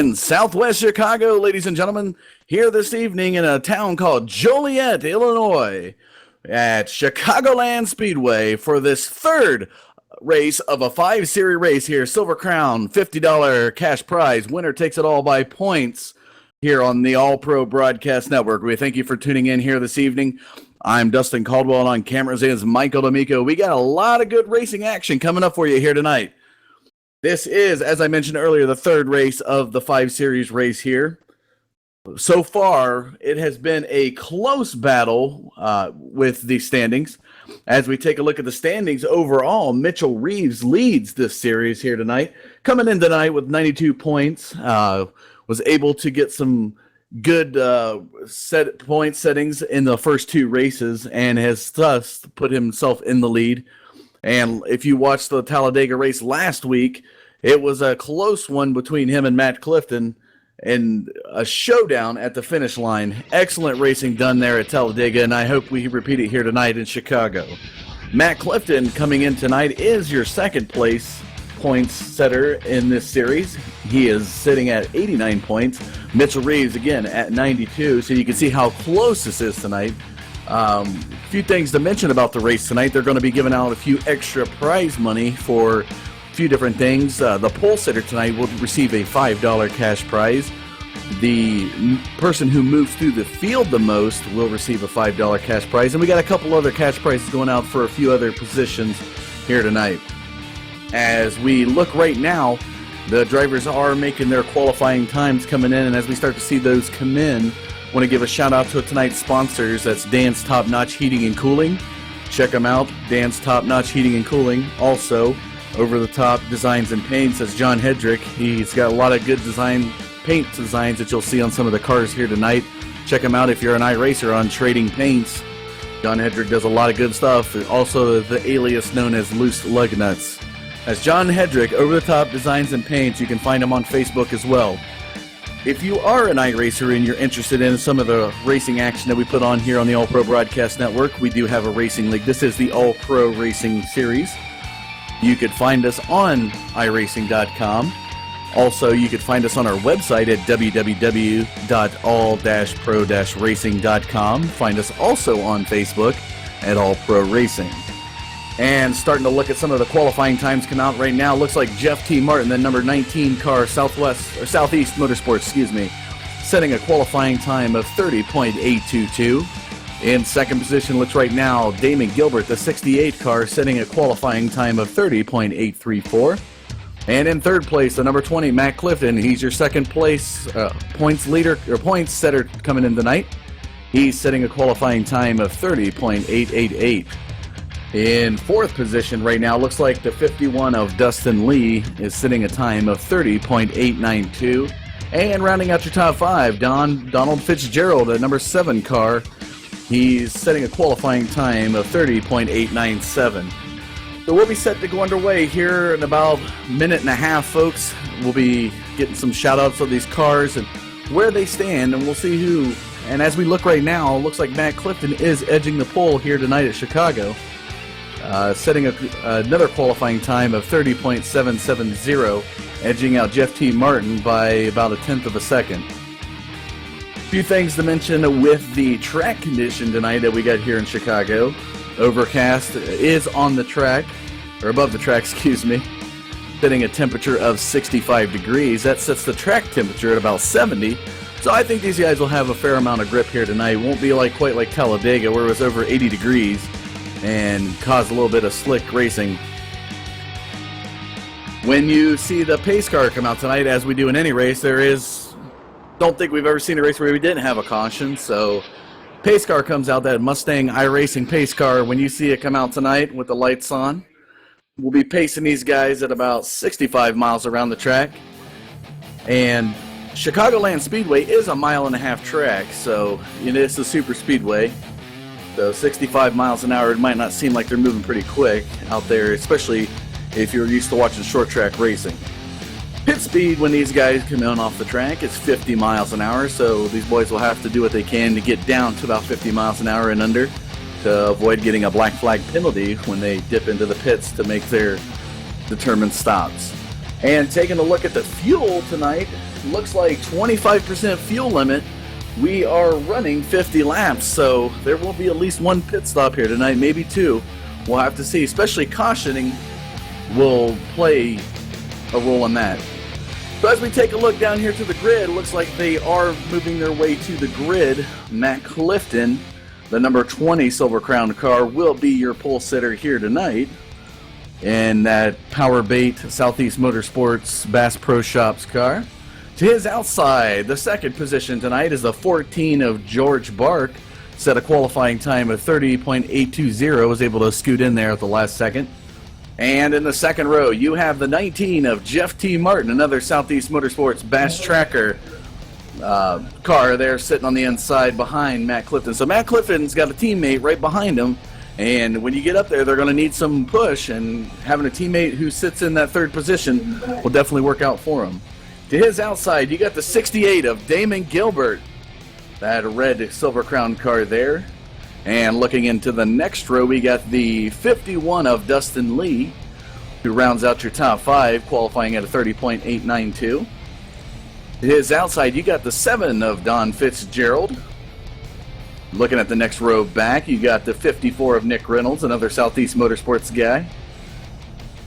in Southwest Chicago, ladies and gentlemen, here this evening in a town called Joliet, Illinois, at Chicagoland Speedway for this third race of a 5-series race here. Silver Crown, $50 cash prize. Winner takes it all by points here on the All Pro Broadcast Network. We thank you for tuning in here this evening. I'm Dustin Caldwell, and on cameras is Michael D'Amico. We got a lot of good racing action coming up for you here tonight. This is, as I mentioned earlier, the third race of the 5-series race here. So far, it has been a close battle with the standings. As we take a look at the standings overall, Mitchell Reeves leads this series here tonight. Coming in tonight with 92 points, was able to get some good point settings in the first two races and has thus put himself in the lead. And if you watched the Talladega race last week, it was a close one between him and Matt Clifton and a showdown at the finish line. Excellent racing done there at Talladega, and I hope we repeat it here tonight in Chicago. Matt Clifton coming in tonight is your second place points setter in this series. He is sitting at 89 points. Mitchell Reeves, again, at 92, so you can see how close this is tonight. A few things to mention about the race tonight. They're going to be giving out a few extra prize money for a few different things. The pole sitter tonight will receive a $5 cash prize. The person who moves through the field the most will receive a $5 cash prize. And we got a couple other cash prizes going out for a few other positions here tonight. As we look right now, the drivers are making their qualifying times coming in, and as we start to see those come in, I want to give a shout out to tonight's sponsors. That's Dan's Top Notch Heating and Cooling. Check them out, Dan's Top Notch Heating and Cooling. Also, Over the Top Designs and Paints, that's John Hedrick. He's got a lot of good paint designs that you'll see on some of the cars here tonight. Check him out if you're an iRacer on Trading Paints. John Hedrick does a lot of good stuff. Also, the alias known as Loose Lug Nuts. That's John Hedrick, Over the Top Designs and Paints. You can find him on Facebook as well. If you are an iRacer and you're interested in some of the racing action that we put on here on the All Pro Broadcast Network, we do have a racing league. This is the All Pro Racing Series. You could find us on iRacing.com. Also, you could find us on our website at www.all-pro-racing.com. Find us also on Facebook at All Pro Racing. And starting to look at some of the qualifying times come out right now. Looks like Jeff T. Martin, the number 19 car, Southeast Motorsports, setting a qualifying time of 30.822. In second position, looks right now, Damon Gilbert, the 68 car, setting a qualifying time of 30.834. And in third place, the number 20, Matt Clifton. He's your second place points setter coming in tonight. He's setting a qualifying time of 30.888. In fourth position right now, looks like the 51 of Dustin Lee is sitting a time of 30.892. And rounding out your top five, Donald Fitzgerald, a number 7 car. He's setting a qualifying time of 30.897. So we'll be set to go underway here in about a minute and a half, folks. We'll be getting some shout-outs of these cars and where they stand, and we'll see who. And as we look right now, it looks like Matt Clifton is edging the pole here tonight at Chicago. Setting another qualifying time of 30.770, edging out Jeff T. Martin by about 1/10 of a second. A few things to mention with the track condition tonight that we got here in Chicago. Overcast is on the track, or above the track, setting a temperature of 65 degrees. That sets the track temperature at about 70. So I think these guys will have a fair amount of grip here tonight. It won't be quite like Talladega, where it was over 80 degrees. And cause a little bit of slick racing. When you see the pace car come out tonight, as we do in any race, don't think we've ever seen a race where we didn't have a caution. So pace car comes out, that Mustang iRacing pace car. When you see it come out tonight with the lights on, we'll be pacing these guys at about 65 miles around the track. And Chicagoland Speedway is a 1.5-mile track, so it's a super speedway. So 65 miles an hour, it might not seem like they're moving pretty quick out there, especially if you're used to watching short track racing. Pit speed when these guys come in off the track is 50 miles an hour, so these boys will have to do what they can to get down to about 50 miles an hour and under to avoid getting a black flag penalty when they dip into the pits to make their determined stops. And taking a look at the fuel tonight, looks like 25% fuel limit. We are running 50 laps, so there will be at least one pit stop here tonight, maybe two. We'll have to see, especially cautioning will play a role in that. So as we take a look down here to the grid, it looks like they are moving their way to the grid. Matt Clifton, the number 20 Silver Crown car, will be your pole sitter here tonight in that Power Bait Southeast Motorsports Bass Pro Shops car. To his outside, the second position tonight is the 14 of George Bark. Set a qualifying time of 30.820, was able to scoot in there at the last second. And in the second row, you have the 19 of Jeff T. Martin, another Southeast Motorsports Bass Tracker car there sitting on the inside behind Matt Clifton. So Matt Clifton's got a teammate right behind him, and when you get up there, they're going to need some push, and having a teammate who sits in that third position will definitely work out for him. To his outside, you got the 68 of Damon Gilbert, that red Silver Crown car there. And looking into the next row, we got the 51 of Dustin Lee, who rounds out your top five, qualifying at a 30.892. To his outside, you got the 7 of Don Fitzgerald. Looking at the next row back, you got the 54 of Nick Reynolds, another Southeast Motorsports guy.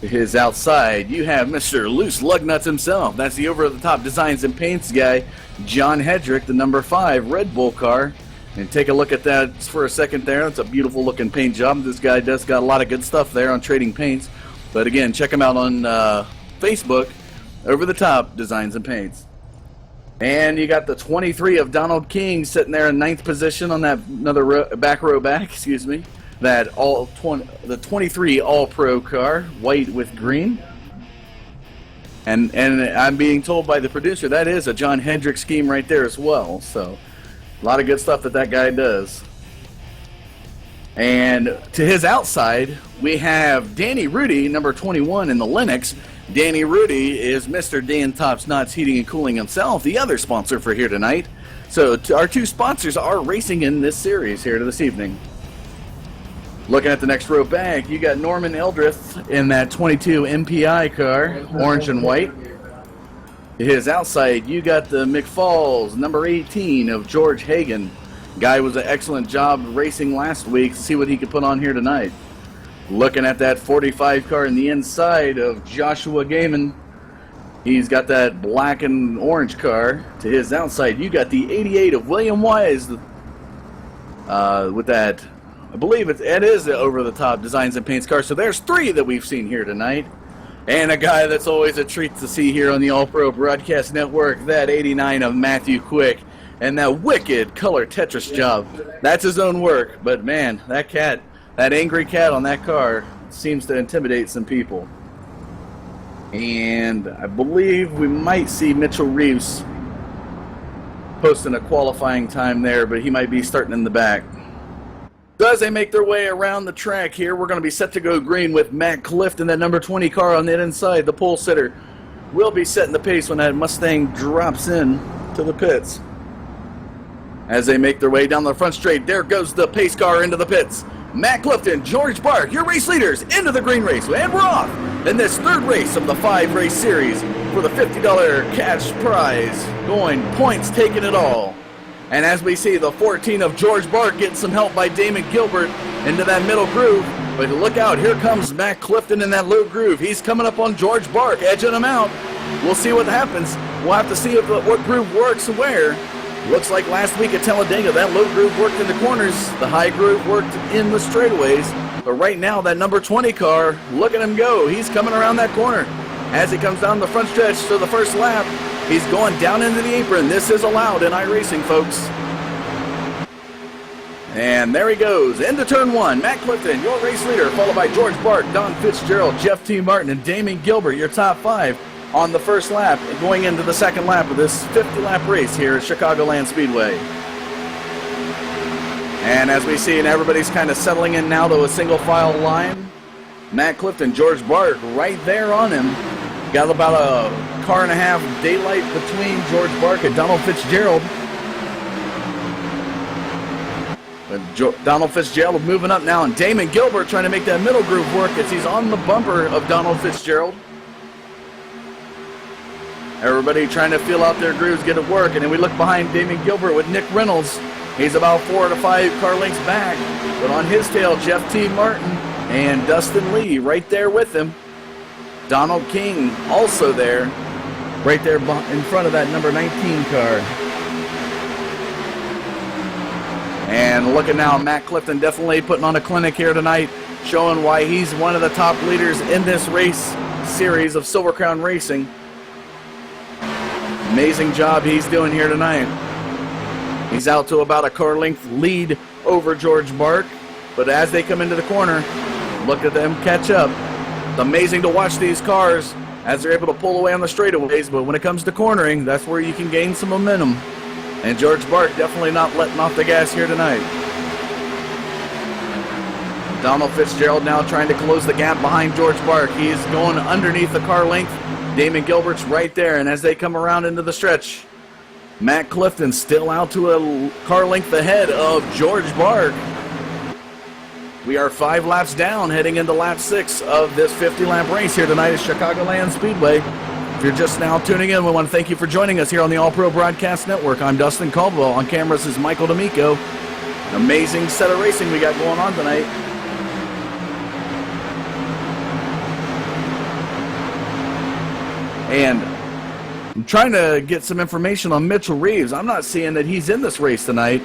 To his outside, you have Mr. Loose Lugnuts himself. That's the over-the-top designs and paints guy, John Hedrick, the number 5 Red Bull car. And take a look at that for a second there. It's a beautiful looking paint job. This guy does got a lot of good stuff there on Trading Paints. But again, check him out on Facebook, Over the Top Designs and Paints. And you got the 23 of Donald King sitting there in 9th position on that back row back, excuse me. That the 23 All-Pro car, white with green. And I'm being told by the producer that is a John Hendrick scheme right there as well. So a lot of good stuff that guy does. And to his outside, we have Danny Rudy, number 21 in the Lennox. Danny Rudy is Mr. Dan Tops Knots Heating and Cooling himself, the other sponsor for here tonight. So our two sponsors are racing in this series here this evening. Looking at the next row back, you got Norman Eldrith in that 22 MPI car, orange and white. To his outside, you got the McFalls, number 18 of George Hagan. Guy was an excellent job racing last week. See what he could put on here tonight. Looking at that 45 car in the inside of Joshua Gaiman. He's got that black and orange car. To his outside, you got the 88 of William Wise with that, I believe it is the over-the-top designs and paints car. So there's 3 that we've seen here tonight. And a guy that's always a treat to see here on the All-Pro Broadcast Network, that 89 of Matthew Quick. And that wicked color Tetris job. That's his own work. But man, that cat, that angry cat on that car seems to intimidate some people. And I believe we might see Mitchell Reeves posting a qualifying time there, but he might be starting in the back. So as they make their way around the track here, we're going to be set to go green with Matt Clifton, that number 20 car on the inside. The pole sitter will be setting the pace when that Mustang drops in to the pits. As they make their way down the front straight, there goes the pace car into the pits. Matt Clifton, George Bark, your race leaders into the green race. And we're off in this third race of the 5-race series for the $50 cash prize. Going points, taking it all. And as we see, the 14 of George Bark getting some help by Damon Gilbert into that middle groove. But look out, here comes Matt Clifton in that low groove. He's coming up on George Bark, edging him out. We'll see what happens. We'll have to see what groove works where. Looks like last week at Talladega, that low groove worked in the corners. The high groove worked in the straightaways. But right now, that number 20 car, look at him go. He's coming around that corner. As he comes down the front stretch to the first lap, he's going down into the apron. This is allowed in iRacing, folks. And there he goes, into turn 1. Matt Clifton, your race leader, followed by George Bark, Don Fitzgerald, Jeff T. Martin, and Damon Gilbert, your top 5 on the first lap, going into the second lap of this 50-lap race here at Chicagoland Speedway. And as we see, and everybody's kind of settling in now to a single file line. Matt Clifton, George Bark, right there on him. Got about a car and a half daylight between George Bark and Donald Fitzgerald. Donald Fitzgerald moving up now, and Damon Gilbert trying to make that middle groove work as he's on the bumper of Donald Fitzgerald. Everybody trying to feel out their grooves, get it work. And then we look behind Damon Gilbert with Nick Reynolds. He's about 4 to 5 car lengths back. But on his tail, Jeff T. Martin and Dustin Lee right there with him. Donald King also there, right there in front of that number 19 car. And looking now, Matt Clifton definitely putting on a clinic here tonight, showing why he's one of the top leaders in this race series of Silver Crown Racing. Amazing job he's doing here tonight. He's out to about a car length lead over George Bark, but as they come into the corner, look at them catch up. It's amazing to watch these cars as they're able to pull away on the straightaways, but when it comes to cornering, that's where you can gain some momentum. And George Bark definitely not letting off the gas here tonight. Donald Fitzgerald now trying to close the gap behind George Bark. He's going underneath the car length. Damon Gilbert's right there, and as they come around into the stretch, Matt Clifton still out to a car length ahead of George Bark. We are 5 laps down, heading into lap 6 of this 50-lap race here tonight at Chicagoland Speedway. If you're just now tuning in, we want to thank you for joining us here on the All Pro Broadcast Network. I'm Dustin Caldwell. On cameras is Michael D'Amico. An amazing set of racing we got going on tonight. And I'm trying to get some information on Mitchell Reeves. I'm not seeing that he's in this race tonight.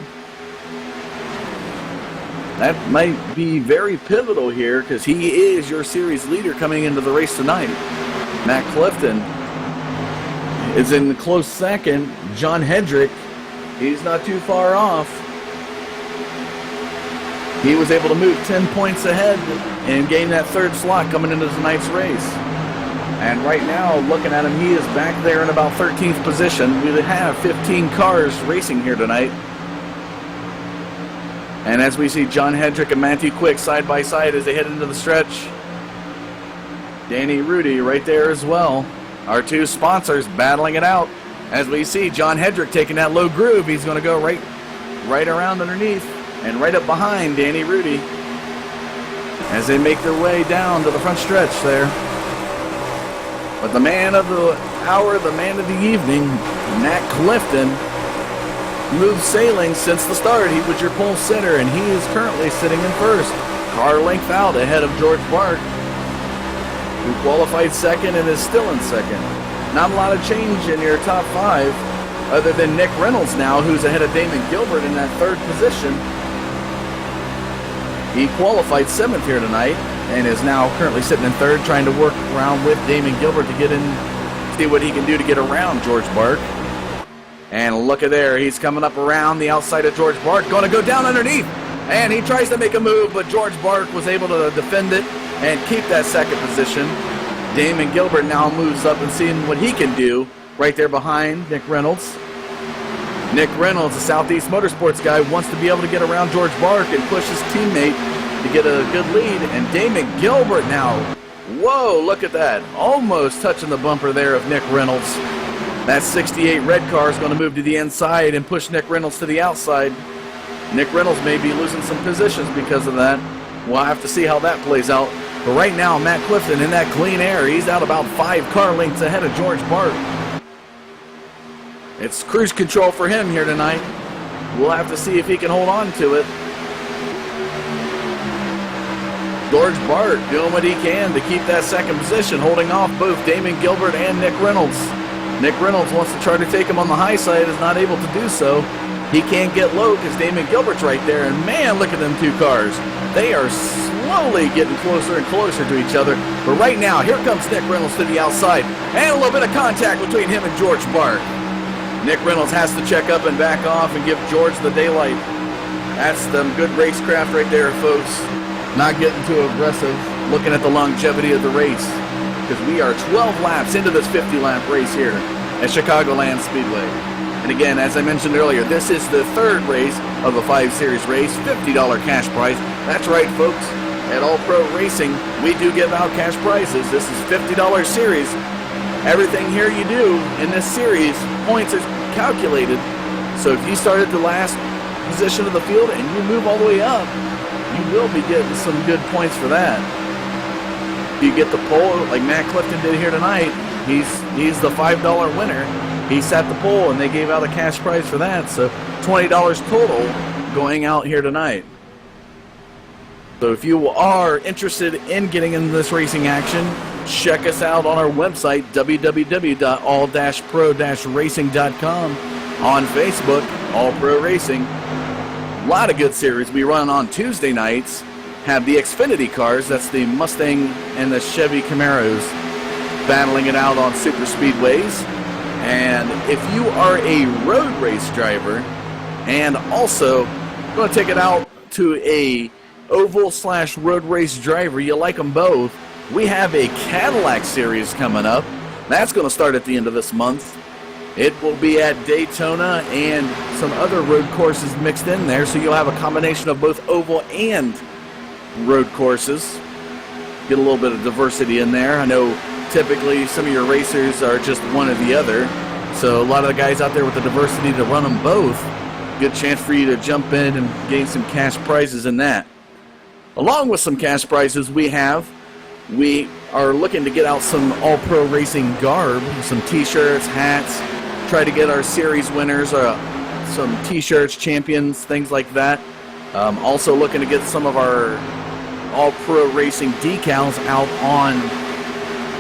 That might be very pivotal here because he is your series leader coming into the race tonight. Matt Clifton is in the close second. John Hendrick, he's not too far off. He was able to move 10 points ahead and gain that third slot coming into tonight's race. And right now, looking at him, he is back there in about 13th position. We have 15 cars racing here tonight. And as we see John Hendrick and Matthew Quick side by side as they head into the stretch. Danny Rudy right there as well. Our two sponsors battling it out. As we see John Hendrick taking that low groove, he's going to go right around underneath and right up behind Danny Rudy as they make their way down to the front stretch there. But the man of the hour, the man of the evening, Matt Clifton, moved sailing since the start. He was your pole sitter, and he is currently sitting in first. Car length out ahead of George Bark, who qualified second and is still in second. Not a lot of change in your top 5, other than Nick Reynolds now, who's ahead of Damon Gilbert in that third position. He qualified 7th here tonight and is now currently sitting in third, trying to work around with Damon Gilbert to get in, see what he can do to get around George Bark. And look at there, he's coming up around the outside of George Bark, going to go down underneath. And he tries to make a move, but George Bark was able to defend it and keep that second position. Damon Gilbert now moves up and seeing what he can do right there behind Nick Reynolds. Nick Reynolds, the Southeast Motorsports guy, wants to be able to get around George Bark and push his teammate to get a good lead. And Damon Gilbert now, whoa, look at that. Almost touching the bumper there of Nick Reynolds. That 68 red car is going to move to the inside and push Nick Reynolds to the outside. Nick Reynolds may be losing some positions because of that. We'll have to see how that plays out. But right now, Matt Clifton in that clean air, he's out about 5 car lengths ahead of George Bark. It's cruise control for him here tonight. We'll have to see if he can hold on to it. George Bark doing what he can to keep that second position, holding off both Damon Gilbert and Nick Reynolds. Nick Reynolds wants to try to take him on the high side, is not able to do so. He can't get low because Damon Gilbert's right there, and man, look at them two cars. They are slowly getting closer and closer to each other. But right now, here comes Nick Reynolds to the outside, and a little bit of contact between him and George Bark. Nick Reynolds has to check up and back off and give George the daylight. That's some good racecraft right there, folks. Not getting too aggressive, looking at the longevity of the race, because we are 12 laps into this 50-lap race here at Chicagoland Speedway. And again, as I mentioned earlier, this is the third race of a 5-series race, $50 cash prize. That's right, folks. At All Pro Racing, we do give out cash prizes. This is $50 series. Everything here you do in this series, points are calculated. So if you start at the last position of the field and you move all the way up, you will be getting some good points for that. If you get the pole like Matt Clifton did here tonight, he's the $5 winner. He sat the pole and they gave out a cash prize for that. So $20 total going out here tonight. So if you are interested in getting into this racing action, check us out on our website, www.all-pro-racing.com, on Facebook, All Pro Racing. A lot of good series we run on Tuesday nights. Have the Xfinity cars, that's the Mustang and the Chevy Camaros, battling it out on super speedways. And if you are a road race driver and also going to take it out to a oval/road race driver, you like them both, we have a Cadillac series coming up. That's going to start at the end of this month. It will be at Daytona and some other road courses mixed in there, so you'll have a combination of both oval and road courses. Get a little bit of diversity in there. I know typically some of your racers are just one or the other, so a lot of the guys out there with the diversity to run them both, good chance for you to jump in and gain some cash prizes in that. Along with some cash prizes we are looking to get out some all-pro racing garb, some t-shirts, hats, try to get our series winners some t-shirts, champions, things like that. Also looking to get some of our all-pro racing decals out on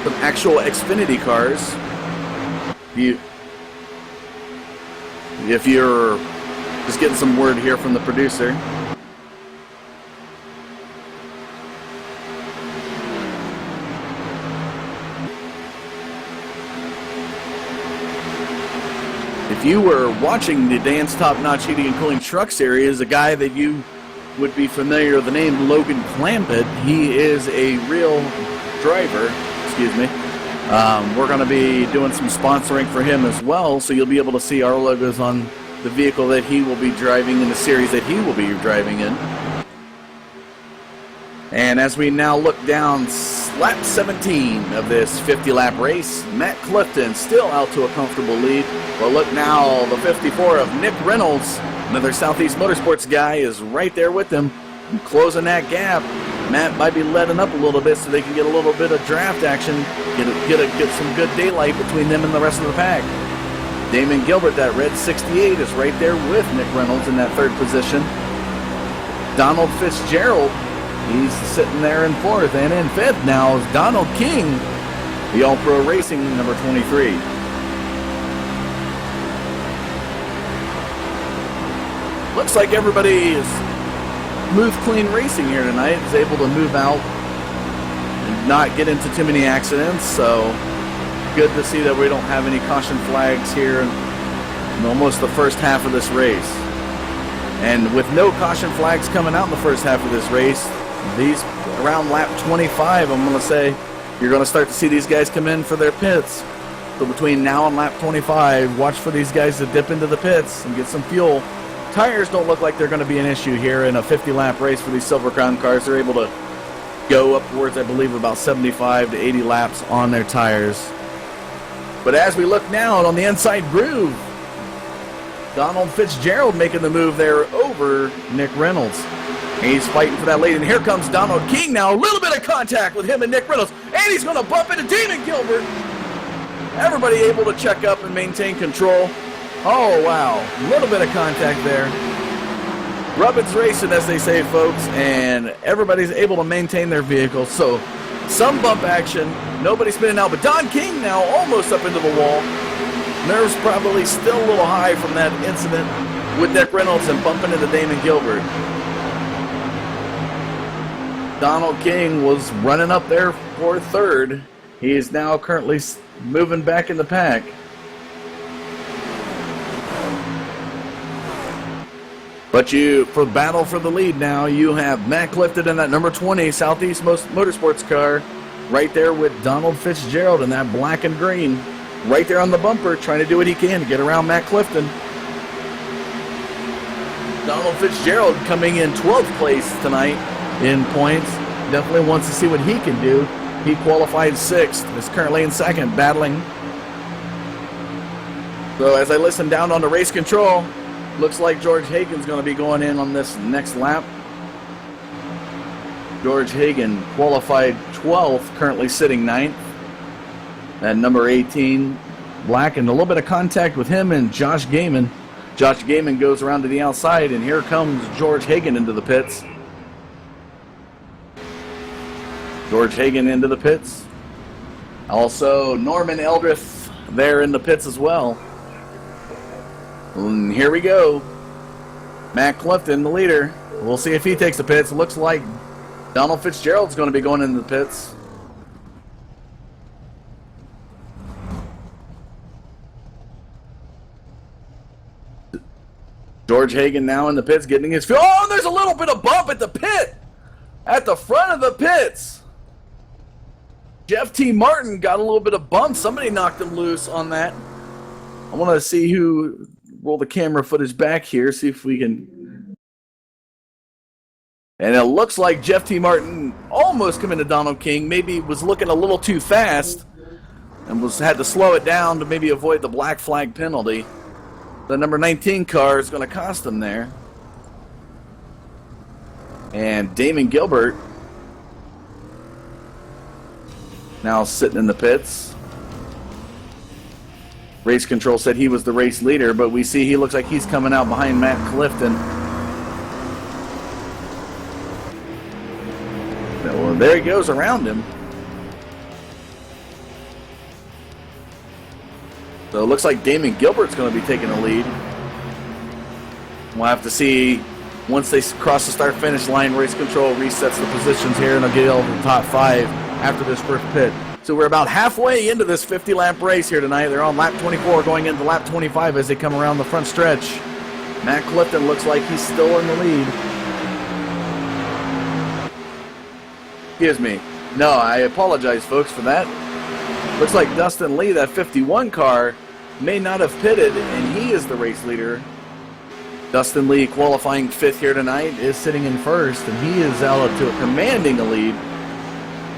some actual Xfinity cars. If you're just getting some word here from the producer. If you were watching the Dan's Top Notch Heating and Cooling Truck Series, a guy that you would be familiar with the name Logan Clampett, he is a real driver, we're going to be doing some sponsoring for him as well, so you'll be able to see our logos on the vehicle that he will be driving in the series that he will be driving in. And as we now look down lap 17 of this 50-lap race, Matt Clifton still out to a comfortable lead. But look now, the 54 of Nick Reynolds, another Southeast Motorsports guy, is right there with him, closing that gap. Matt might be letting up a little bit so they can get a little bit of draft action, get some good daylight between them and the rest of the pack. Damon Gilbert, that red 68, is right there with Nick Reynolds in that third position. Donald Fitzgerald, he's sitting there in fourth, and in fifth now is Donald King, the All-Pro Racing number 23. Looks like everybody is smooth, clean racing here tonight, is able to move out and not get into too many accidents, so good to see that we don't have any caution flags here in almost the first half of this race. And with no caution flags coming out in the first half of this race, these around lap 25, I'm going to say, you're going to start to see these guys come in for their pits. So between now and lap 25, watch for these guys to dip into the pits and get some fuel. Tires don't look like they're going to be an issue here in a 50-lap race for these Silver Crown cars. They're able to go upwards, I believe, about 75 to 80 laps on their tires. But as we look now on the inside groove, Donald Fitzgerald making the move there over Nick Reynolds. He's fighting for that lead, and here comes Donald King now. A little bit of contact with him and Nick Reynolds, and he's going to bump into Damon Gilbert. Everybody able to check up and maintain control. Oh, wow. A little bit of contact there. Rubbin's racing, as they say, folks, and everybody's able to maintain their vehicle. So some bump action, nobody spinning out, but Don King now almost up into the wall. Nerves probably still a little high from that incident with Nick Reynolds and bumping into Damon Gilbert. Donald King was running up there for third. He is now currently moving back in the pack. But for battle for the lead now, you have Matt Clifton in that number 20 Southeast Motorsports car, right there with Donald Fitzgerald in that black and green, right there on the bumper, trying to do what he can to get around Matt Clifton. Donald Fitzgerald coming in 12th place tonight in points. Definitely wants to see what he can do. He qualified 6th, is currently in 2nd, battling. So as I listen down on the race control, looks like George Hagen's going to be going in on this next lap. George Hagen qualified 12th, currently sitting 9th. And number 18, Black, and a little bit of contact with him and Josh Gaiman. Josh Gaiman goes around to the outside, and here comes George Hagan into the pits. George Hagan into the pits. Also, Norman Eldrith there in the pits as well. And here we go. Matt Clifton, the leader. We'll see if he takes the pits. It looks like Donald Fitzgerald's going to be going into the pits. George Hagan now in the pits getting his fuel. Oh, there's a little bit of bump at the pit. At the front of the pits. Jeff T. Martin got a little bit of bump. Somebody knocked him loose on that. I want to see who... Roll the camera footage back here, see if we can... And it looks like Jeff T. Martin almost come into Donald King. Maybe was looking a little too fast and had to slow it down to maybe avoid the black flag penalty. The number 19 car is going to cost him there. And Damon Gilbert now sitting in the pits. Race control said he was the race leader, but we see he looks like he's coming out behind Matt Clifton. Well, there he goes around him. So it looks like Damon Gilbert's going to be taking the lead. We'll have to see once they cross the start-finish line. Race control resets the positions here, and they'll get all the top 5 after this first pit. So we're about halfway into this 50-lap race here tonight. They're on lap 24 going into lap 25 as they come around the front stretch. Matt Clifton looks like he's still in the lead. Excuse me. No, I apologize, folks, for that. Looks like Dustin Lee, that 51 car, may not have pitted, and he is the race leader. Dustin Lee, qualifying 5th here tonight, is sitting in 1st, and he is out to a commanding lead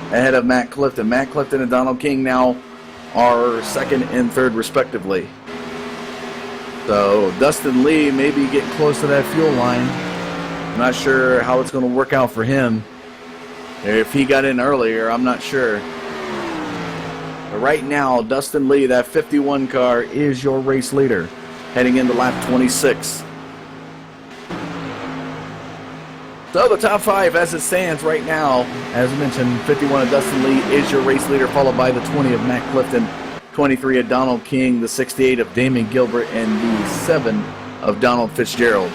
ahead of Matt Clifton. Matt Clifton and Donald King now are 2nd and 3rd respectively. So Dustin Lee may be getting close to that fuel line. I'm not sure how it's going to work out for him. If he got in earlier, I'm not sure. But right now, Dustin Lee, that 51 car, is your race leader heading into lap 26. So the top 5 as it stands right now, as mentioned, 51 of Dustin Lee is your race leader, followed by the 20 of Matt Clifton, 23 of Donald King, the 68 of Damon Gilbert, and the 7 of Donald Fitzgerald.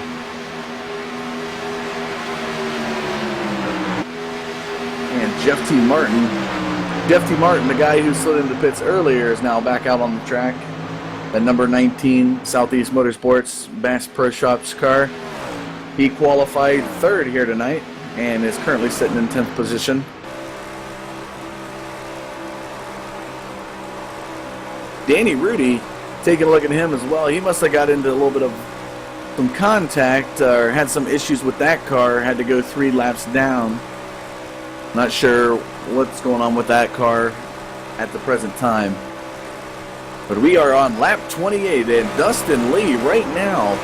And Jeff T. Martin, the guy who slid into pits earlier, is now back out on the track. At number 19, Southeast Motorsports Bass Pro Shops car. He qualified 3rd here tonight and is currently sitting in 10th position. Danny Rudy, taking a look at him as well. He must have got into a little bit of some contact or had some issues with that car. Had to go 3 laps down. Not sure what's going on with that car at the present time. But we are on lap 28, and Dustin Lee right now,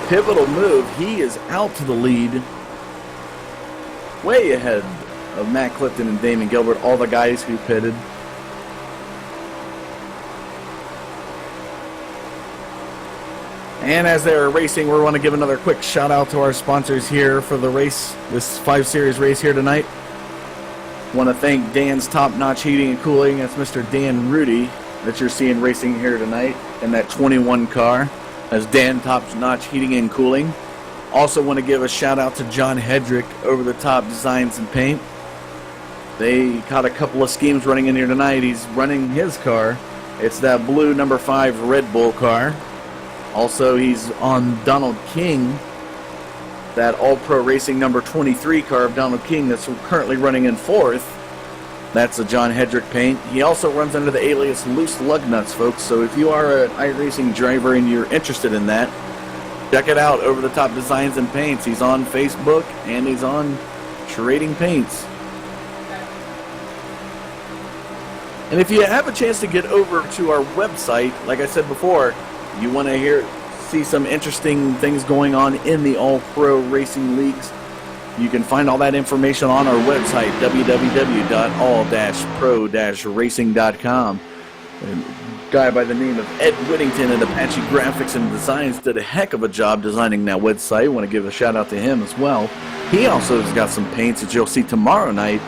pivotal move. He is out to the lead, way ahead of Matt Clifton and Damon Gilbert, all the guys who pitted. And as they're racing, we want to give another quick shout out to our sponsors here for the race, this 5 Series race here tonight. Want to thank Dan's Top Notch Heating and Cooling. That's Mr. Dan Rudy that you're seeing racing here tonight in that 21 car. That's Dan Top Notch Heating and Cooling. Also want to give a shout out to John Hedrick, Over the Top Designs and Paint. They caught a couple of schemes running in here tonight. He's running his car. It's that blue number 5 Red Bull car. Also, he's on Donald King, that All-Pro Racing number 23 car of Donald King that's currently running in 4th. That's a John Hedrick paint. He also runs under the alias Loose Lug Nuts, folks. So if you are an iRacing driver and you're interested in that, check it out, Over the Top Designs and Paints. He's on Facebook and he's on Trading Paints. And if you have a chance to get over to our website, like I said before, you want to see some interesting things going on in the All-Pro Racing Leagues, You can find all that information on our website, www.all-pro-racing.com. And a guy by the name of Ed Whittington at Apache Graphics and Designs did a heck of a job designing that website. I want to give a shout out to him as well. He also has got some paints that you'll see tomorrow night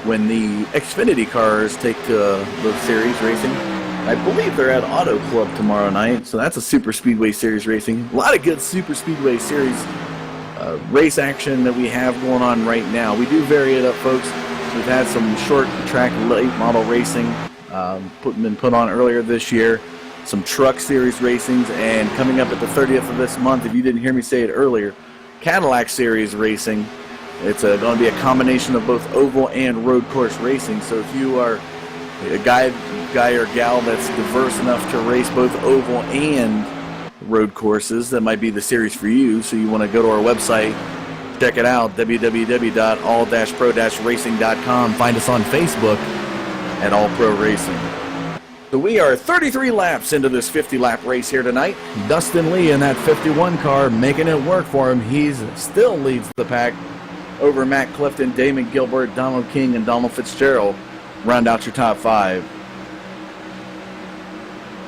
when the Xfinity cars take to the series racing. I believe they're at Auto Club tomorrow night, so that's a Super Speedway Series racing. A lot of good Super Speedway Series race action that we have going on right now. We do vary it up, folks. We've had some short track late model racing been put on earlier this year, some truck series racings, and coming up at the 30th of this month, if you didn't hear me say it earlier, Cadillac series racing. It's going to be a combination of both oval and road course racing. So if you are a guy or gal that's diverse enough to race both oval and road courses, that might be the series for you. So you want to go to our website, check it out, www.all-pro-racing.com. Find us on Facebook at All Pro Racing. So we are 33 laps into this 50-lap race here tonight. Dustin Lee in that 51 car making it work for him. He still leads the pack over Matt Clifton, Damon Gilbert, Donald King, and Donald Fitzgerald. Round out your top five.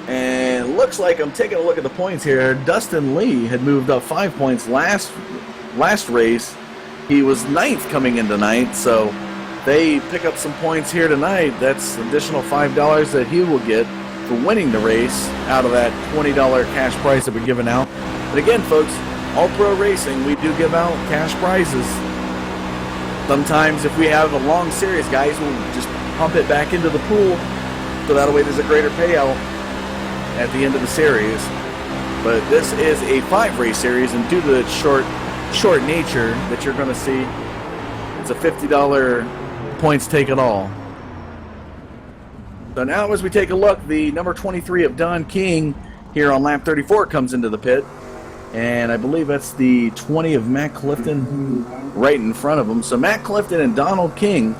And looks like I'm taking a look at the points here. Dustin Lee had moved up 5 points last race. He was 9th coming in tonight, so they pick up some points here tonight. That's additional $5 that he will get for winning the race out of that $20 cash prize that we're giving out. But again, folks, All Pro Racing, we do give out cash prizes. Sometimes if we have a long series, guys, we'll just pump it back into the pool, so that way there's a greater payout at the end of the series. But this is a 5-race series, and due to its short nature that you're going to see, it's a $50 points take it all. So now as we take a look, the number 23 of Don King here on lap 34 comes into the pit, and I believe that's the 20 of Matt Clifton right in front of him. So Matt Clifton and Donald King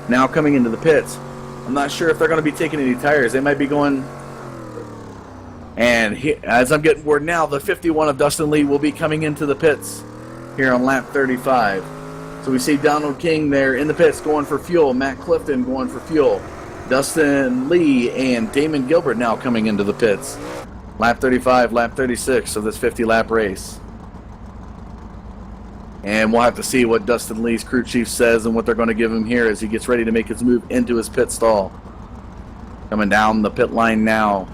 now coming into the pits. I'm not sure if they're going to be taking any tires. They might be going. And as I'm getting word now, the 51 of Dustin Lee will be coming into the pits here on lap 35. So we see Donald King there in the pits going for fuel. Matt Clifton going for fuel. Dustin Lee and Damon Gilbert now coming into the pits. Lap 35, lap 36 of this 50-lap race. And we'll have to see what Dustin Lee's crew chief says and what they're going to give him here as he gets ready to make his move into his pit stall. Coming down the pit line now.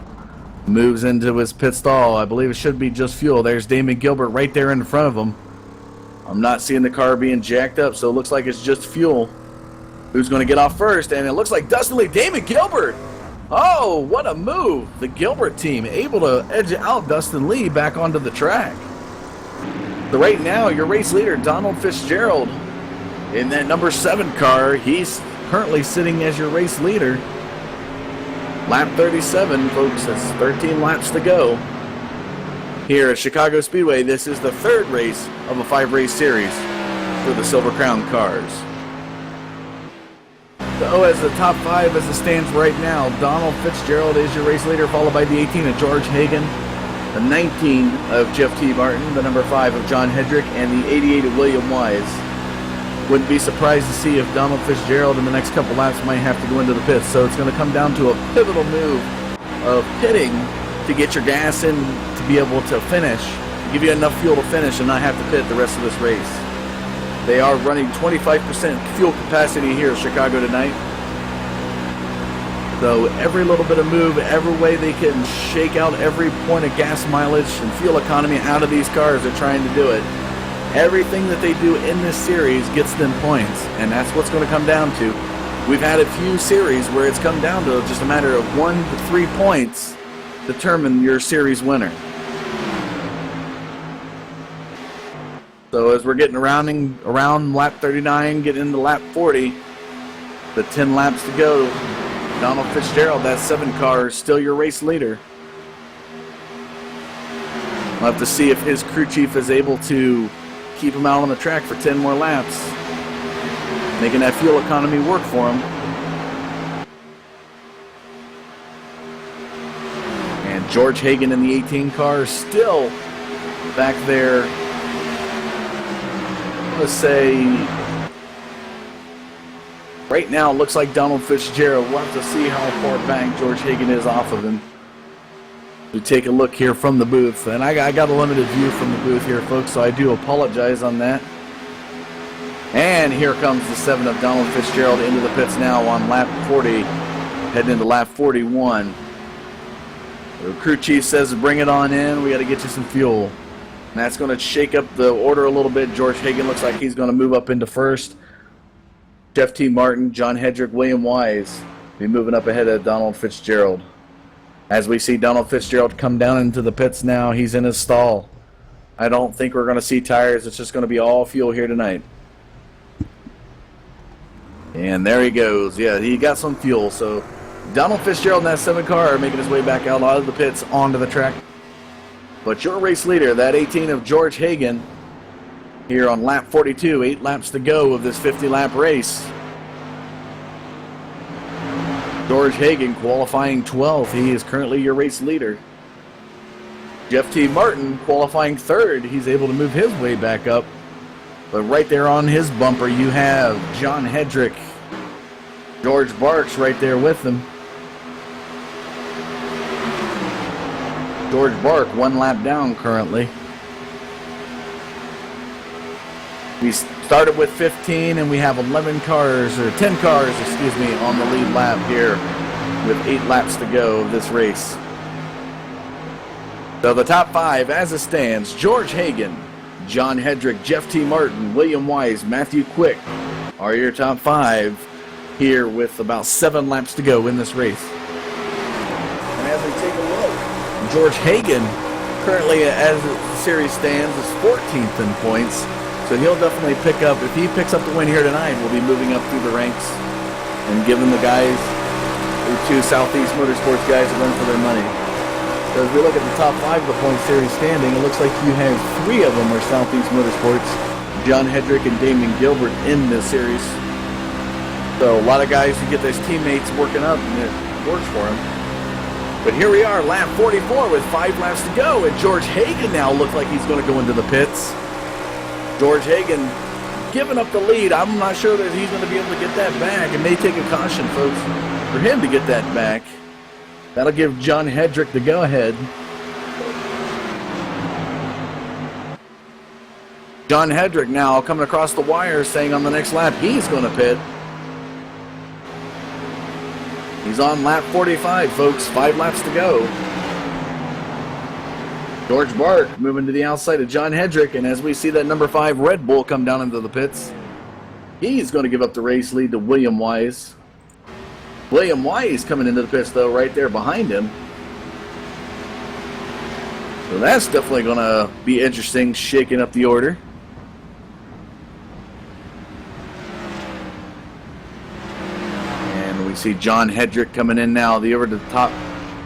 Moves into his pit stall. I believe it should be just fuel. There's Damon Gilbert right there in front of him. I'm not seeing the car being jacked up, so it looks like it's just fuel. Who's going to get off first? And it looks like Dustin Lee. Damon Gilbert! Oh, what a move. The Gilbert team able to edge out Dustin Lee back onto the track. So right now, your race leader, Donald Fitzgerald, in that number 7 car. He's currently sitting as your race leader. Lap 37, folks. That's 13 laps to go. Here at Chicago Speedway, this is the 3rd race of a 5-race series for the Silver Crown cars. So as the top 5 as it stands right now, Donald Fitzgerald is your race leader, followed by the 18 of George Hagan, the 19 of Jeff T. Martin, the number 5 of John Hedrick, and the 88 of William Wise. Wouldn't be surprised to see if Donald Fitzgerald in the next couple laps might have to go into the pits. So it's going to come down to a pivotal move of pitting to get your gas in to be able to finish, give you enough fuel to finish and not have to pit the rest of this race. They are running 25% fuel capacity here in Chicago tonight. So every little bit of move, every way they can shake out every point of gas mileage and fuel economy out of these cars, they're trying to do it. Everything that they do in this series gets them points, and that's what's going to come down to. We've had a few series where it's come down to just a matter of 1 to 3 points determine your series winner. So as we're getting around lap 39, getting into lap 40, the 10 laps to go, Donald Fitzgerald, that 7 car, is still your race leader. We'll have to see if his crew chief is able to keep him out on the track for 10 more laps, making that fuel economy work for him. And George Hagan in the 18 car is still back there to say right now it looks like Donald Fitzgerald. We'll have to see how far back George Hagen is off of him. We take a look here from the booth, and I got a limited view from the booth here, folks, so I do apologize on that. And here comes the 7 of Donald Fitzgerald into the pits now on lap 40, heading into lap 41. The crew chief says, bring it on in, we got to get you some fuel. And that's going to shake up the order a little bit. George Hagen looks like he's going to move up into first. Jeff T. Martin, John Hedrick, William Wise be moving up ahead of Donald Fitzgerald. As we see Donald Fitzgerald come down into the pits now, he's in his stall. I don't think we're going to see tires. It's just going to be all fuel here tonight. And there he goes. Yeah, he got some fuel. So Donald Fitzgerald in that 7 car making his way back out of the pits onto the track. But your race leader, that 18 of George Hagen, here on lap 42, 8 laps to go of this 50-lap race. George Hagen qualifying 12th. He is currently your race leader. Jeff T. Martin qualifying 3rd. He's able to move his way back up. But right there on his bumper, you have John Hedrick. George Barks right there with him. George Bark 1 lap down currently. We started with 15 and we have 11 cars, or 10 cars, excuse me, on the lead lap here with 8 laps to go of this race. So the top 5 as it stands: George Hagen, John Hedrick, Jeff T. Martin, William Wise, Matthew Quick are your top 5 here with about 7 laps to go in this race. And as we take a look, George Hagen currently, as the series stands, is 14th in points. So he'll definitely pick up, if he picks up the win here tonight, we'll be moving up through the ranks and giving the guys, the 2 Southeast Motorsports guys, a run for their money. So as we look at the top 5 of the point series standing, it looks like you have 3 of them are Southeast Motorsports, John Hedrick and Damon Gilbert in this series. So a lot of guys who get their teammates working up, and it works for them. But here we are, lap 44 with 5 laps to go, and George Hagen now looks like he's going to go into the pits. George Hagen giving up the lead. I'm not sure that he's going to be able to get that back. It may take a caution, folks, for him to get that back. That'll give John Hedrick the go-ahead. John Hedrick now coming across the wire saying on the next lap he's going to pit. He's on lap 45, folks. 5 laps to go. George Bark moving to the outside of John Hedrick, and as we see that number 5 Red Bull come down into the pits, he's going to give up the race lead to William Wise. William Wise coming into the pits, though, right there behind him. So that's definitely going to be interesting, shaking up the order. And we see John Hedrick coming in now, the over-the-top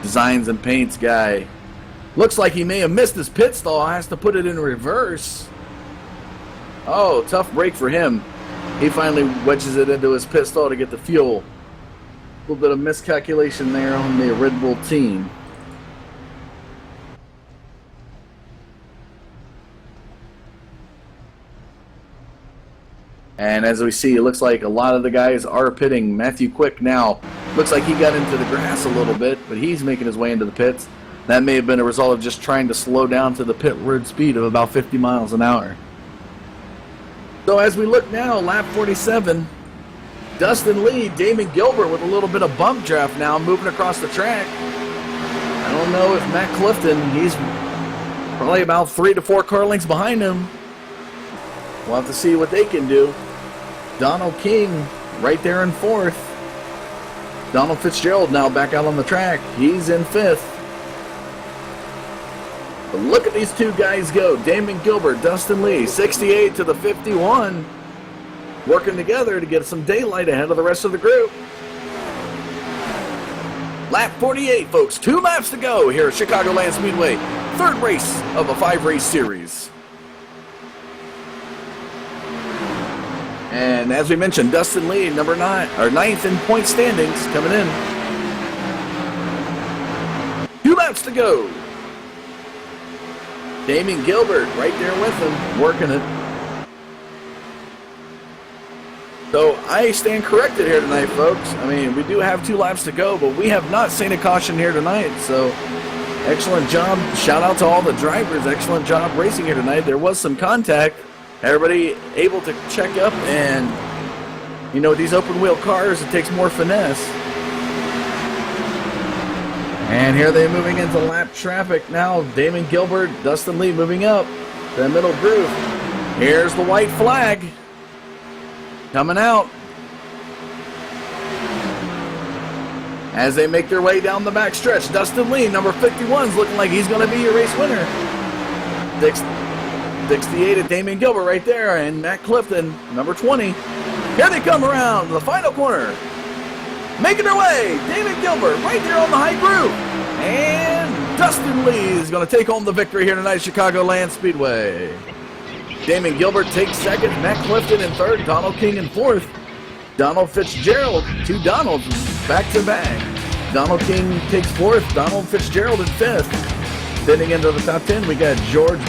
designs and paints guy. Looks like he may have missed his pit stall. Has to put it in reverse. Oh, tough break for him. He finally wedges it into his pit stall to get the fuel. A little bit of miscalculation there on the Red Bull team. And as we see, it looks like a lot of the guys are pitting. Matthew Quick now looks like he got into the grass a little bit, but he's making his way into the pits. That may have been a result of just trying to slow down to the pitward speed of about 50 miles an hour. So as we look now, lap 47, Dustin Lee, Damon Gilbert with a little bit of bump draft now, moving across the track. I don't know if Matt Clifton, he's probably about 3 to 4 car lengths behind him. We'll have to see what they can do. Donald King right there in 4th. Donald Fitzgerald now back out on the track. He's in 5th. But look at these 2 guys go. Damon Gilbert, Dustin Lee, 68 to the 51. Working together to get some daylight ahead of the rest of the group. Lap 48, folks. 2 laps to go here at Chicagoland Speedway. 3rd race of a 5-race series. And as we mentioned, Dustin Lee, number 9th in point standings, coming in. 2 laps to go. Damon Gilbert right there with him, working it. So I stand corrected here tonight, folks. I mean, we do have 2 laps to go, but we have not seen a caution here tonight. So excellent job. Shout out to all the drivers. Excellent job racing here tonight. There was some contact. Everybody able to check up, and you know, these open wheel cars, it takes more finesse. And here they're moving into lap traffic now. Damon Gilbert, Dustin Lee moving up the middle groove. Here's the white flag coming out as they make their way down the back stretch. Dustin Lee, number 51, is looking like he's going to be your race winner. 68 Damon Gilbert right there, and Matt Clifton, number 20. Here they come around the final corner. Making their way, Damon Gilbert right there on the high groove. And Dustin Lee is going to take home the victory here tonight at Chicagoland Speedway. Damon Gilbert takes second, Matt Clifton in third, Donald King in fourth. Donald Fitzgerald, 2 Donalds back to back. Donald King takes fourth, Donald Fitzgerald in fifth. Fitting into the top 10, we got George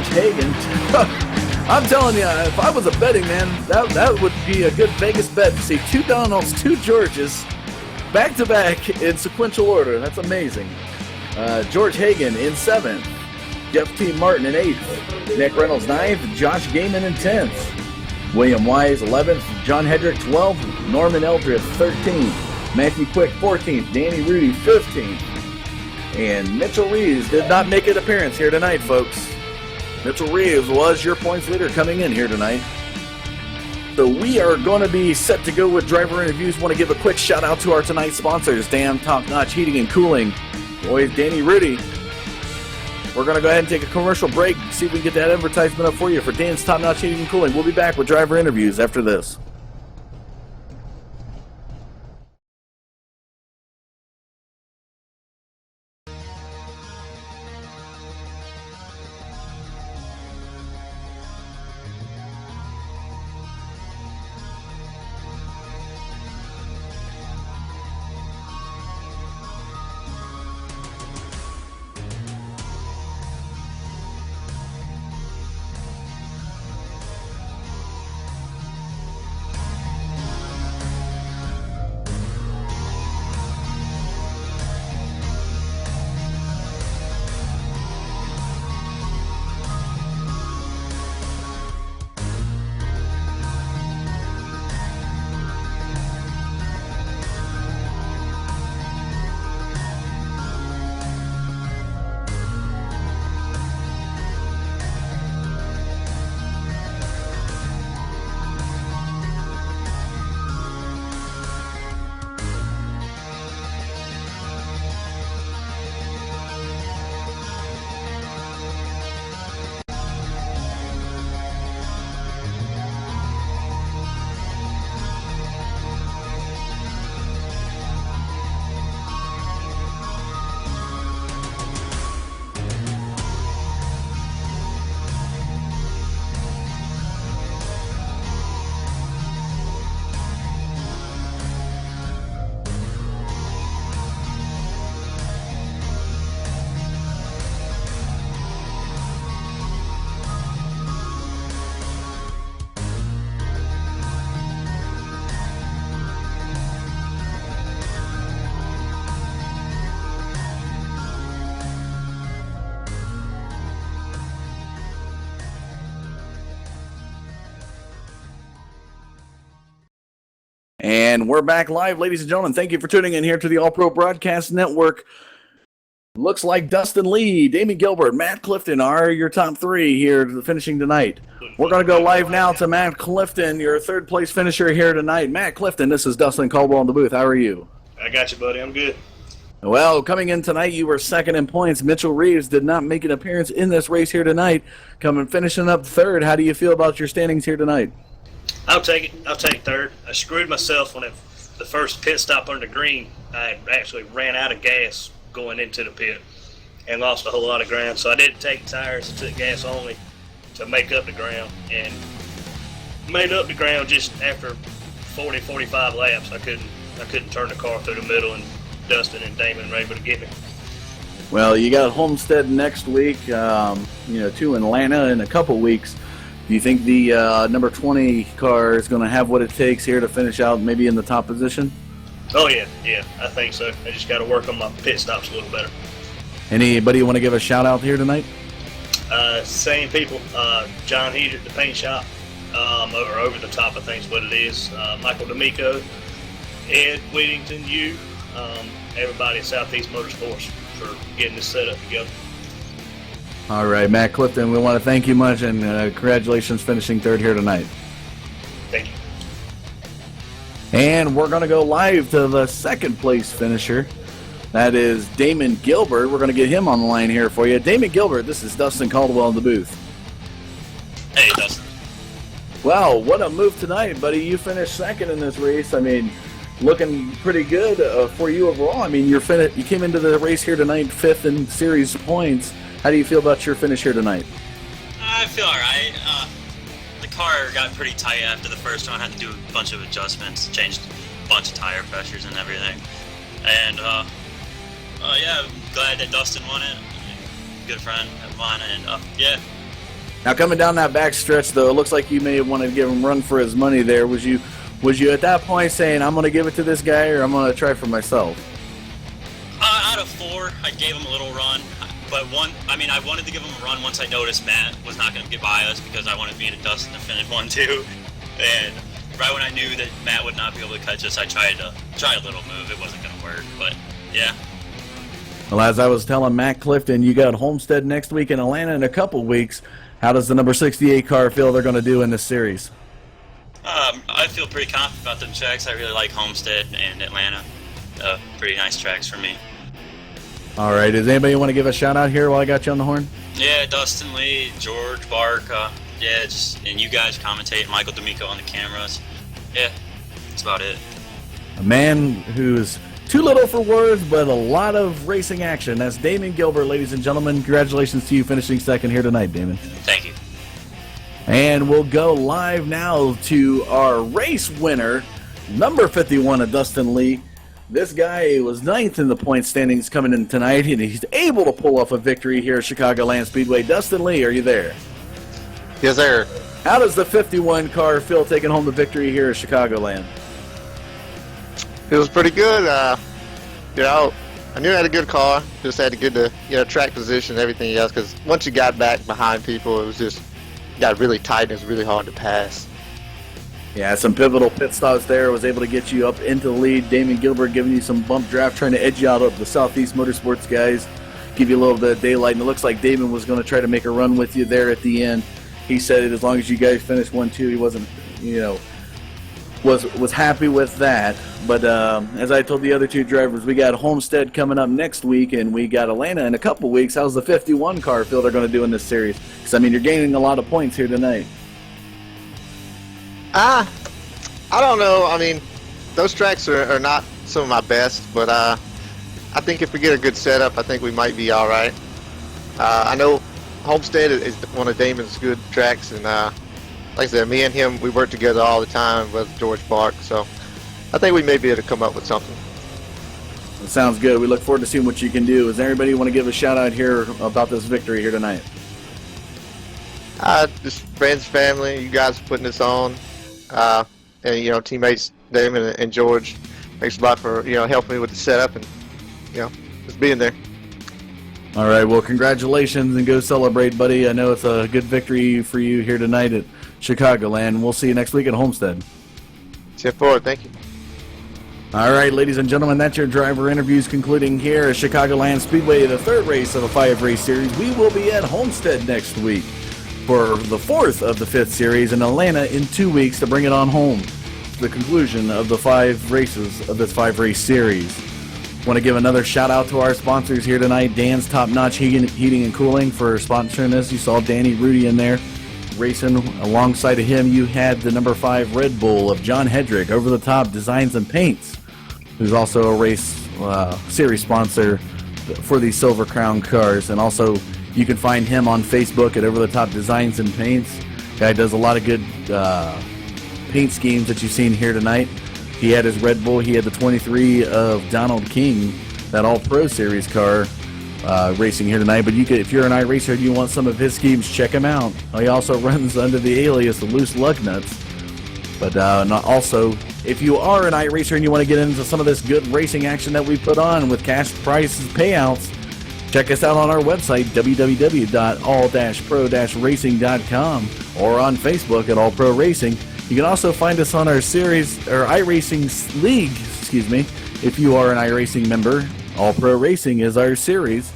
Hagen. I'm telling you, if I was a betting man, that would be a good Vegas bet to see 2 Donalds, 2 Georges, back-to-back in sequential order. That's amazing. George Hagen in 7th. Jeff T. Martin in 8th. Nick Reynolds 9th. Josh Gaiman in 10th. William Wise 11th. John Hedrick 12th. Norman Eldred 13th. Matthew Quick 14th. Danny Rudy 15th. And Mitchell Reeves did not make an appearance here tonight, folks. Mitchell Reeves was your points leader coming in here tonight. So we are going to be set to go with driver interviews. Want to give a quick shout out to our tonight's sponsors, Damn Top Notch Heating and Cooling. Boys, Danny Rudy. We're going to go ahead and take a commercial break, see if we can get that advertisement up for you for Dan's Top Notch Heating and Cooling. We'll be back with driver interviews after this. And we're back live, ladies and gentlemen. Thank you for tuning in here to the All Pro Broadcast Network. Looks like Dustin Lee, Damon Gilbert, Matt Clifton are your top 3 here finishing tonight. We're going to go live now to Matt Clifton, your 3rd place finisher here tonight. Matt Clifton, this is Dustin Caldwell in the booth. How are you? I got you, buddy. I'm good. Well, coming in tonight, you were 2nd in points. Mitchell Reeves did not make an appearance in this race here tonight. Finishing up 3rd. How do you feel about your standings here tonight? I'll take it. I'll take 3rd. I screwed myself when the first pit stop under green. I actually ran out of gas going into the pit and lost a whole lot of ground. So I didn't take tires. I took gas only to make up the ground, and made up the ground just after 40, 45 laps. I couldn't turn the car through the middle, and Dustin and Damon were able to get me. Well, you got Homestead next week, to Atlanta in a couple weeks. Do you think the number 20 car is going to have what it takes here to finish out maybe in the top position? Oh, yeah, I think so. I just got to work on my pit stops a little better. Anybody you want to give a shout out here tonight? Same people. John Heater at the paint shop, over the top, I think is what it is. Michael D'Amico, Ed Whittington, everybody at Southeast Motorsports for getting this set up together. All right, Matt Clifton, we want to thank you much, and congratulations finishing third here tonight. Thank you. And we're going to go live to the second place finisher. That is Damon Gilbert. We're going to get him on the line here for you. Damon Gilbert, this is Dustin Caldwell in the booth. Hey, Dustin. Wow, what a move tonight, buddy. You finished second in this race. I mean, looking pretty good for you overall. I mean, you came into the race here tonight fifth in series points. How do you feel about your finish here tonight? I feel all right. The car got pretty tight after the first one. I had to do a bunch of adjustments, changed a bunch of tire pressures and everything. And yeah, I'm glad that Dustin won it. Good friend of mine, and yeah. Now coming down that back stretch, though, it looks like you may have wanted to give him a run for his money there. Was you at that point saying, I'm going to give it to this guy, or I'm going to try for myself? Out of four, I gave him a little run. But I wanted to give him a run once I noticed Matt was not going to get by us, because I wanted me and Dustin to finish 1-2. And right when I knew that Matt would not be able to catch us, I tried a little move. It wasn't going to work, but yeah. Well, as I was telling Matt Clifton, you got Homestead next week in Atlanta in a couple weeks. How does the number 68 car feel they're going to do in this series? I feel pretty confident about them tracks. I really like Homestead and Atlanta. Pretty nice tracks for me. All right. Does anybody want to give a shout out here while I got you on the horn? Yeah, Dustin Lee, George Bark, and you guys commentate, Michael D'Amico on the cameras. Yeah, that's about it. A man who's too little for words, but a lot of racing action. That's Damon Gilbert, ladies and gentlemen. Congratulations to you finishing second here tonight, Damon. Thank you. And we'll go live now to our race winner, number 51 of Dustin Lee. This guy was ninth in the point standings coming in tonight, and he's able to pull off a victory here at Chicagoland Speedway. Dustin Lee, are you there? Yes, sir. How does the 51 car feel taking home the victory here at Chicagoland? Feels pretty good. You know, I knew I had a good car. Just had to get track position and everything else. Because once you got back behind people, it was just got really tight and it was really hard to pass. Yeah, some pivotal pit stops there. Was able to get you up into the lead. Damon Gilbert giving you some bump draft, trying to edge you out of the Southeast Motorsports guys, give you a little bit of daylight. And it looks like Damon was going to try to make a run with you there at the end. He said it as long as you guys finished 1-2, he wasn't, was happy with that. But as I told the other two drivers, we got Homestead coming up next week, and we got Atlanta in a couple weeks. How's the 51 car feel they're going to do in this series? Because, I mean, you're gaining a lot of points here tonight. I don't know. I mean, those tracks are not some of my best, but I think if we get a good setup, I think we might be all right. I know Homestead is one of Damon's good tracks, and like I said, me and him, we work together all the time with George Bark, so I think we may be able to come up with something. That sounds good. We look forward to seeing what you can do. Is there anybody want to give a shout out here about this victory here tonight? Just friends, family, you guys putting this on, and teammates Damon and George. Thanks a lot for helping me with the setup and just being there. All right, well, congratulations and go celebrate, buddy. I know it's a good victory for you here tonight at Chicagoland. We'll see you next week at Homestead. 10-4, thank you. All right, ladies and gentlemen, that's your driver interviews concluding here at Chicagoland Speedway, the third race of a 5-race series. We will be at Homestead next week for the fourth of the 5th series in Atlanta in 2 weeks to bring it on home to the conclusion of the 5 races of this 5-race series. Want to give another shout out to our sponsors here tonight, Dan's Top Notch Heating and Cooling for sponsoring us. You saw Danny Rudy in there racing. Alongside of him, you had the number 5 Red Bull of John Hedrick, Over the Top Designs and Paints, who's also a race series sponsor for these Silver Crown cars. And also, you can find him on Facebook at Over the Top Designs and Paints. Guy does a lot of good paint schemes that you've seen here tonight. He had his Red Bull. He had the 23 of Donald King, that All-Pro Series car, racing here tonight. But you could, if you're an iRacer and you want some of his schemes, check him out. He also runs under the alias Loose Lugnuts. But also, if you are an iRacer and you want to get into some of this good racing action that we put on with cash prizes payouts, check us out on our website, www.all-pro-racing.com, or on Facebook at All Pro Racing. You can also find us on our series, or iRacing League, if you are an iRacing member. All Pro Racing is our series.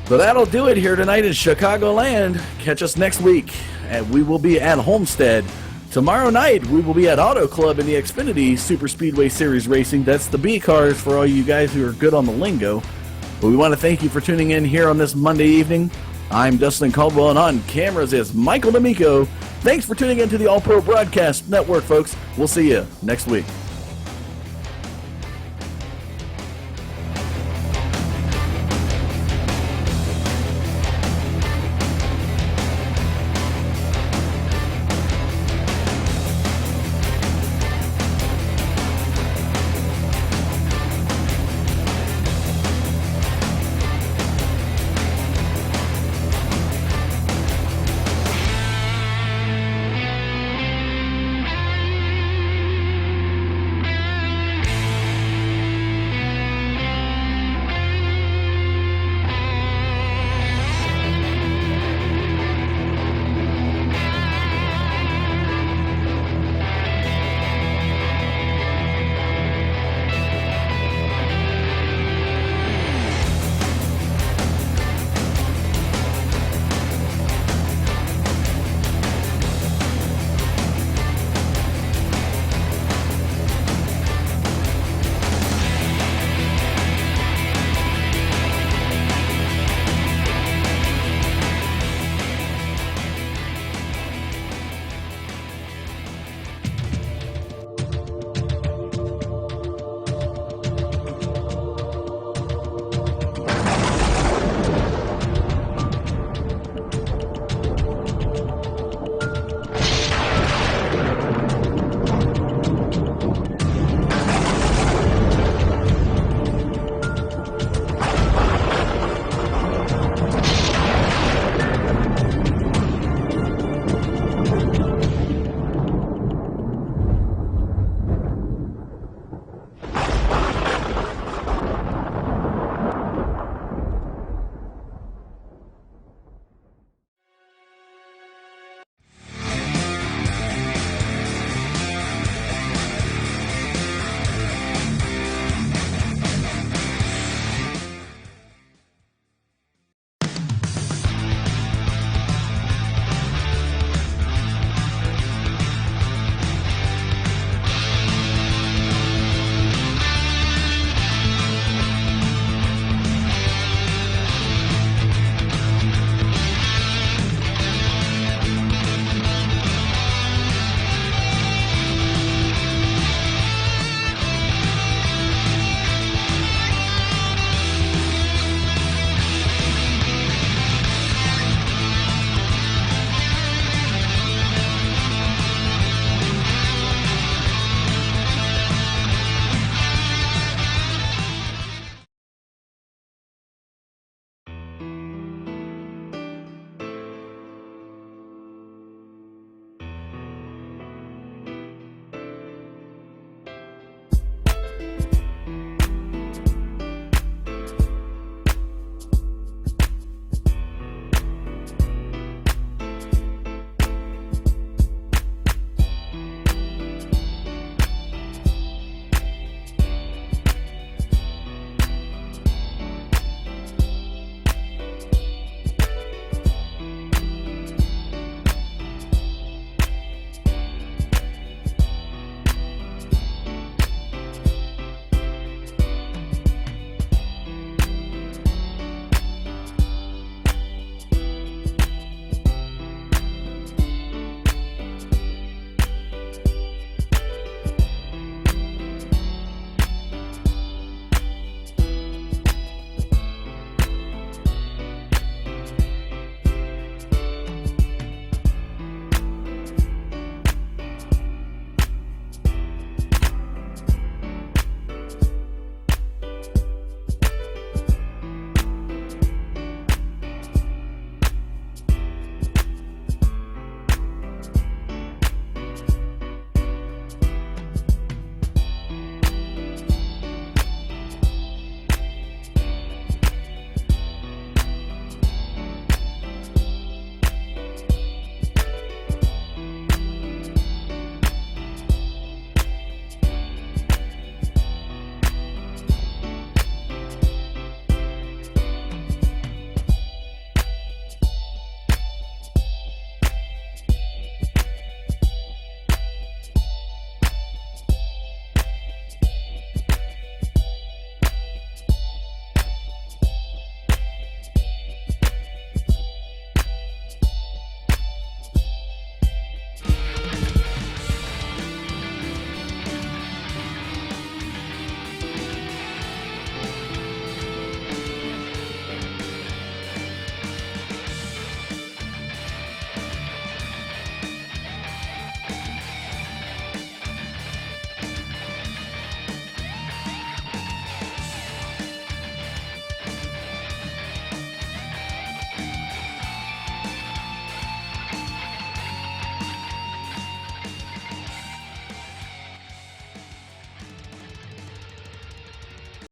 So that'll do it here tonight in Chicagoland. Catch us next week, and we will be at Homestead. Tomorrow night, we will be at Auto Club in the Xfinity Super Speedway Series Racing. That's the B cars for all you guys who are good on the lingo. But we want to thank you for tuning in here on this Monday evening. I'm Dustin Caldwell, and on cameras is Michael D'Amico. Thanks for tuning in to the All Pro Broadcast Network, folks. We'll see you next week.